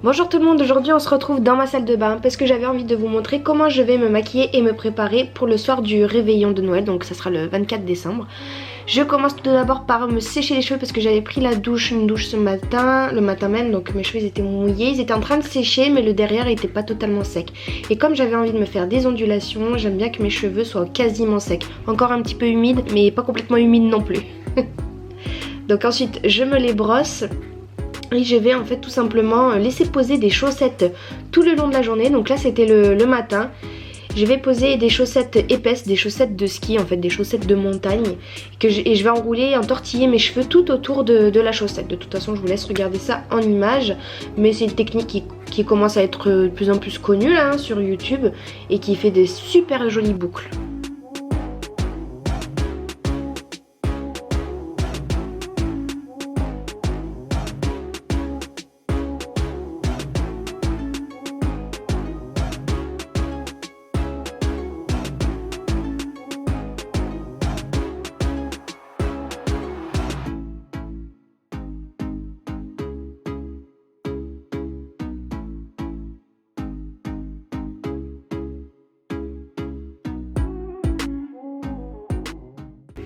Bonjour tout le monde, aujourd'hui on se retrouve dans ma salle de bain parce que j'avais envie de vous montrer comment je vais me maquiller et me préparer pour le soir du réveillon de Noël, donc ça sera le 24 décembre. Je commence tout d'abord par me sécher les cheveux parce que j'avais pris une douche ce matin, le matin même, donc mes cheveux étaient mouillés, ils étaient en train de sécher mais le derrière était pas totalement sec. Et comme j'avais envie de me faire des ondulations, j'aime bien que mes cheveux soient quasiment secs, encore un petit peu humides mais pas complètement humides non plus. Donc ensuite je me les brosse. Et je vais en fait tout simplement laisser poser des chaussettes tout le long de la journée. Donc là c'était le matin. Je vais poser des chaussettes épaisses, des chaussettes de ski en fait, des chaussettes de montagne. Et je vais enrouler, entortiller mes cheveux tout autour de la chaussette. De toute façon je vous laisse regarder ça en image. Mais c'est une technique qui commence à être de plus en plus connue là, sur YouTube. Et qui fait des super jolies boucles.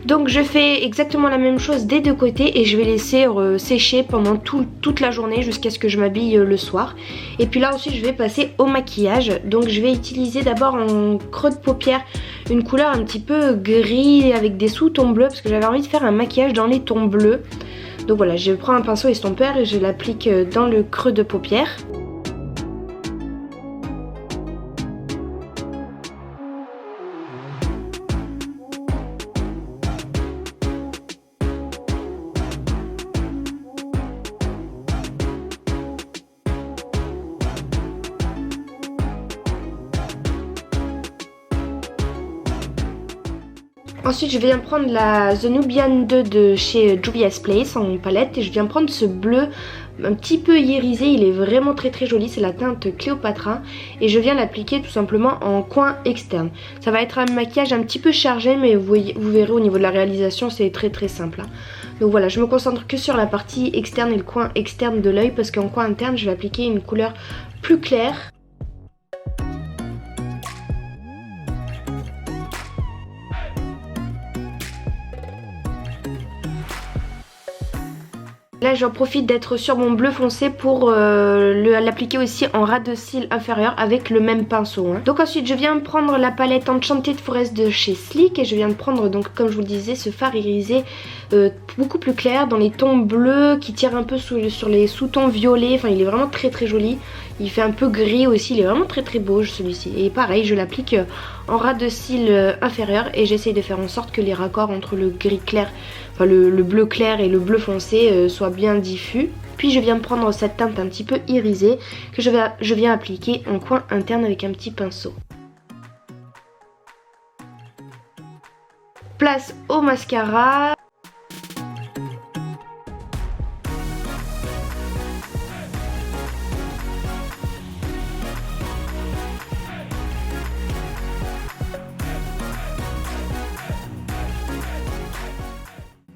Donc je fais exactement la même chose des deux côtés et je vais laisser sécher pendant toute la journée jusqu'à ce que je m'habille le soir. Et puis là ensuite je vais passer au maquillage. Donc je vais utiliser d'abord en creux de paupière une couleur un petit peu gris avec des sous-tons bleus parce que j'avais envie de faire un maquillage dans les tons bleus. Donc voilà, je prends un pinceau estompeur et je l'applique dans le creux de paupière. Ensuite je viens prendre la The Nubian 2 de chez Juvia's Place en palette et je viens prendre ce bleu un petit peu irisé, il est vraiment très joli, c'est la teinte Cléopatra et je viens l'appliquer tout simplement en coin externe. Ça va être un maquillage un petit peu chargé mais vous verrez au niveau de la réalisation c'est très simple. Donc voilà, je me concentre que sur la partie externe et le coin externe de l'œil parce qu'en coin interne je vais appliquer une couleur plus claire. Là j'en profite d'être sur mon bleu foncé pour l'appliquer aussi en ras de cils inférieur avec le même pinceau. Donc ensuite je viens prendre la palette Enchanted Forest de chez Sleek et je viens de prendre donc comme je vous le disais ce fard irisé beaucoup plus clair dans les tons bleus qui tire un peu sur les sous-tons violets. Enfin il est vraiment très joli. Il fait un peu gris aussi, il est vraiment très beau celui-ci. Et pareil je l'applique en ras de cils inférieur et j'essaye de faire en sorte que les raccords entre le gris clair, enfin le bleu clair et le bleu foncé soient bien diffus. Puis je viens prendre cette teinte un petit peu irisée que je viens appliquer en coin interne avec un petit pinceau. Place au mascara.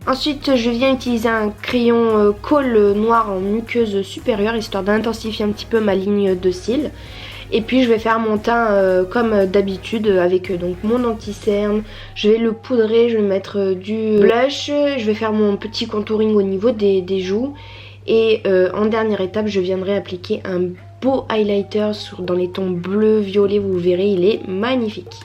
Ensuite je viens utiliser un crayon colle noir en muqueuse supérieure histoire d'intensifier un petit peu ma ligne de cils. Et puis je vais faire mon teint comme d'habitude avec donc mon anti-cerne. Je vais le poudrer, je vais mettre du blush, je vais faire mon petit contouring au niveau des joues. Et en dernière étape je viendrai appliquer un beau highlighter dans les tons bleu, violet, vous verrez il est magnifique.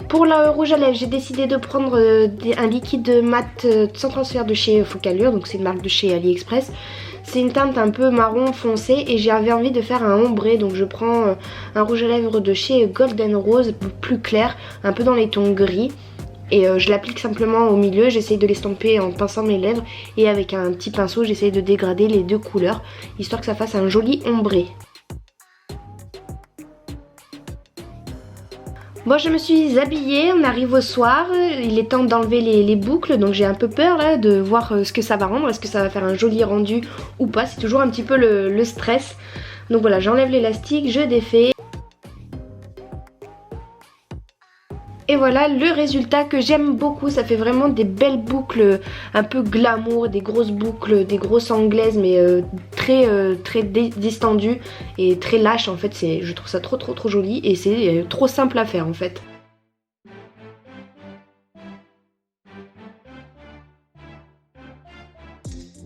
Pour le rouge à lèvres, j'ai décidé de prendre un liquide mat sans transfert de chez Focallure, donc c'est une marque de chez AliExpress. C'est une teinte un peu marron foncé et j'avais envie de faire un ombré, donc je prends un rouge à lèvres de chez Golden Rose, plus clair, un peu dans les tons gris. Et je l'applique simplement au milieu, j'essaye de l'estomper en pinçant mes lèvres et avec un petit pinceau j'essaye de dégrader les deux couleurs, histoire que ça fasse un joli ombré. Bon, je me suis habillée, on arrive au soir, il est temps d'enlever les boucles, donc j'ai un peu peur là de voir ce que ça va rendre, est-ce que ça va faire un joli rendu ou pas, c'est toujours un petit peu le stress. Donc voilà, j'enlève l'élastique, je défais. Et voilà le résultat que j'aime beaucoup, ça fait vraiment des belles boucles un peu glamour, des grosses boucles, des grosses anglaises mais très distendues et très lâches en fait, je trouve ça trop joli et c'est trop simple à faire en fait.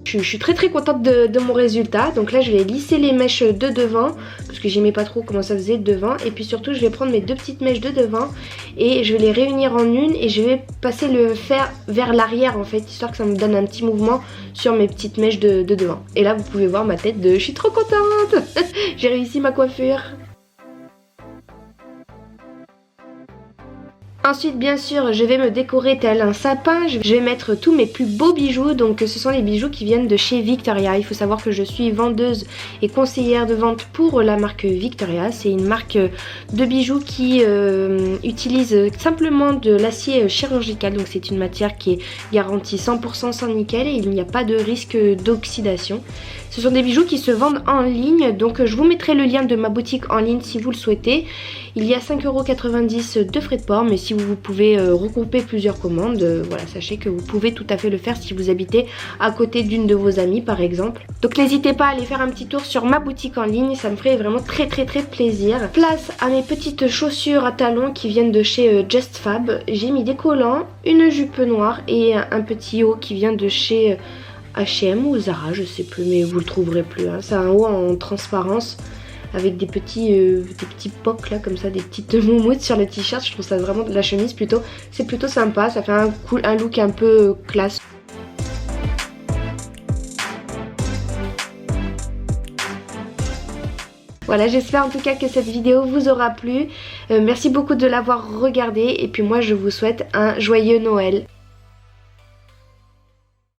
Je suis très contente de mon résultat. Donc là je vais lisser les mèches de devant parce que j'aimais pas trop comment ça faisait de devant. Et puis surtout je vais prendre mes deux petites mèches de devant et je vais les réunir en une et je vais passer le fer vers l'arrière en fait, histoire que ça me donne un petit mouvement sur mes petites mèches de devant. Et là vous pouvez voir ma tête de je suis trop contente. J'ai réussi ma coiffure. Ensuite bien sûr je vais me décorer tel un sapin, je vais mettre tous mes plus beaux bijoux, donc ce sont les bijoux qui viennent de chez Victoria. Il faut savoir que je suis vendeuse et conseillère de vente pour la marque Victoria. C'est une marque de bijoux qui utilise simplement de l'acier chirurgical, donc c'est une matière qui est garantie 100% sans nickel et il n'y a pas de risque d'oxydation. Ce sont des bijoux qui se vendent en ligne, donc je vous mettrai le lien de ma boutique en ligne si vous le souhaitez. Il y a 5,90 € de frais de port, mais si vous pouvez regrouper plusieurs commandes, voilà, sachez que vous pouvez tout à fait le faire si vous habitez à côté d'une de vos amies par exemple. Donc n'hésitez pas à aller faire un petit tour sur ma boutique en ligne, ça me ferait vraiment très plaisir. Place à mes petites chaussures à talons qui viennent de chez Just Fab. J'ai mis des collants, une jupe noire et un petit haut qui vient de chez H&M ou Zara, je sais plus, mais vous le trouverez plus. Hein. C'est un haut en transparence avec des petits pocs là comme ça, des petites moumoutes sur le t-shirt. Je trouve ça vraiment, de la chemise plutôt, c'est plutôt sympa, ça fait un look un peu classe. Voilà, j'espère en tout cas que cette vidéo vous aura plu. Merci beaucoup de l'avoir regardée et puis moi je vous souhaite un joyeux Noël.